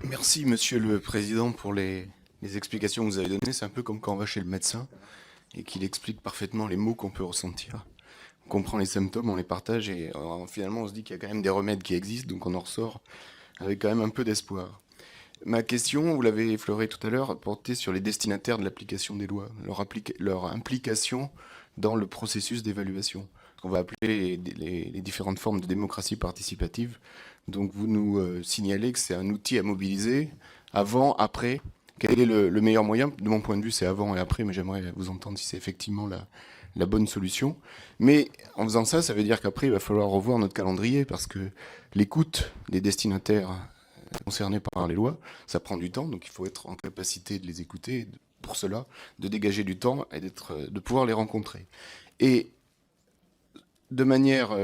Merci, Monsieur le Président, pour les explications que vous avez données. C'est un peu comme quand on va chez le médecin et qu'il explique parfaitement les mots qu'on peut ressentir. On comprend les symptômes, on les partage et finalement on se dit qu'il y a quand même des remèdes qui existent, donc on en ressort avec quand même un peu d'espoir. Ma question, vous l'avez effleuré tout à l'heure, portait sur les destinataires de l'application des lois, leur implication dans le processus d'évaluation, ce qu'on va appeler les différentes formes de démocratie participative. Donc vous nous signalez que c'est un outil à mobiliser avant, après. Quel est le meilleur moyen? De mon point de vue, c'est avant et après, mais j'aimerais vous entendre si c'est effectivement la bonne solution. Mais en faisant ça, ça veut dire qu'après, il va falloir revoir notre calendrier parce que l'écoute des destinataires concernés par les lois, ça prend du temps, donc il faut être en capacité de les écouter, et pour cela, de dégager du temps et de pouvoir les rencontrer. Et de manière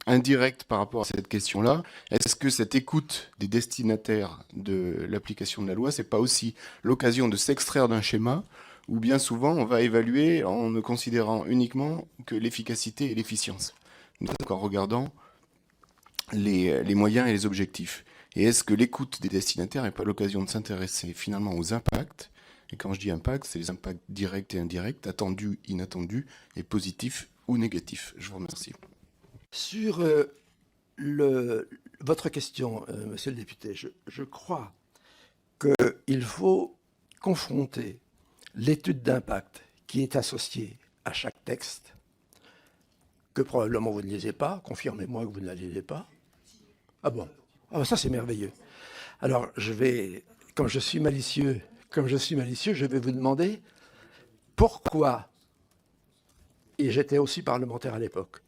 indirecte par rapport à cette question-là, est-ce que cette écoute des destinataires de l'application de la loi, c'est pas aussi l'occasion de s'extraire d'un schéma où bien souvent on va évaluer en ne considérant uniquement que l'efficacité et l'efficience, donc en regardant les moyens et les objectifs. Et est-ce que l'écoute des destinataires n'est pas l'occasion de s'intéresser finalement aux impacts? Et quand je dis impact, c'est les impacts directs et indirects, attendus, inattendus, et positifs ou négatifs. Je vous remercie. Sur votre question, monsieur le député, je crois qu'il faut confronter l'étude d'impact qui est associée à chaque texte, que probablement vous ne lisez pas, confirmez-moi que vous ne la lisez pas. Ah bon? Ah ben ça c'est merveilleux. Alors comme je suis malicieux, je vais vous demander pourquoi, et j'étais aussi parlementaire à l'époque,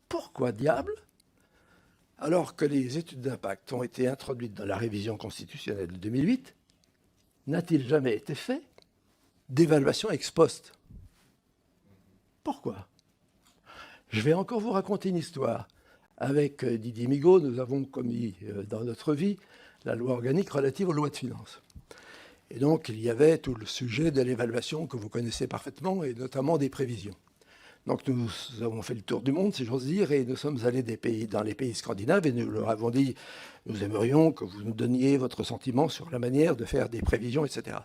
pourquoi diable, alors que les études d'impact ont été introduites dans la révision constitutionnelle de 2008, n'a-t-il jamais été fait d'évaluation ex post? Pourquoi? Je vais encore vous raconter une histoire. Avec Didier Migaud, nous avons commis dans notre vie la loi organique relative aux lois de finances. Et donc, il y avait tout le sujet de l'évaluation que vous connaissez parfaitement, et notamment des prévisions. Donc, nous avons fait le tour du monde, si j'ose dire, et nous sommes allés dans les pays scandinaves, et nous leur avons dit, nous aimerions que vous nous donniez votre sentiment sur la manière de faire des prévisions, etc.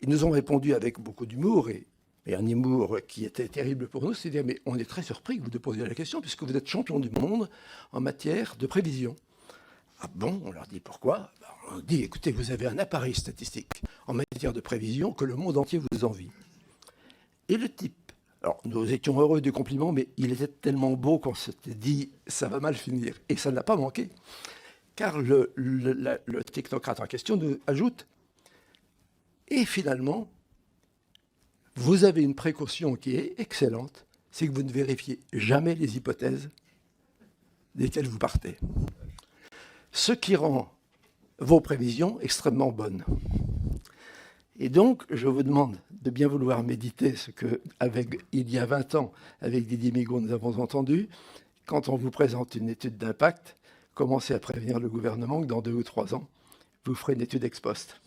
Ils nous ont répondu avec beaucoup d'humour, et un humour qui était terrible pour nous, c'est de dire, mais on est très surpris que vous nous posiez la question, puisque vous êtes champion du monde en matière de prévision. Ah bon? On leur dit pourquoi? On dit, écoutez, vous avez un appareil statistique en matière de prévision que le monde entier vous envie. Et le type, alors nous étions heureux du compliment, mais il était tellement beau qu'on s'était dit, ça va mal finir. Et ça n'a pas manqué, car le technocrate en question nous ajoute, et finalement, vous avez une précaution qui est excellente, c'est que vous ne vérifiez jamais les hypothèses desquelles vous partez. Ce qui rend vos prévisions extrêmement bonnes. Et donc, je vous demande de bien vouloir méditer ce que, il y a 20 ans, avec Didier Migaud, nous avons entendu. Quand on vous présente une étude d'impact, commencez à prévenir le gouvernement que dans 2 ou 3 ans, vous ferez une étude ex post.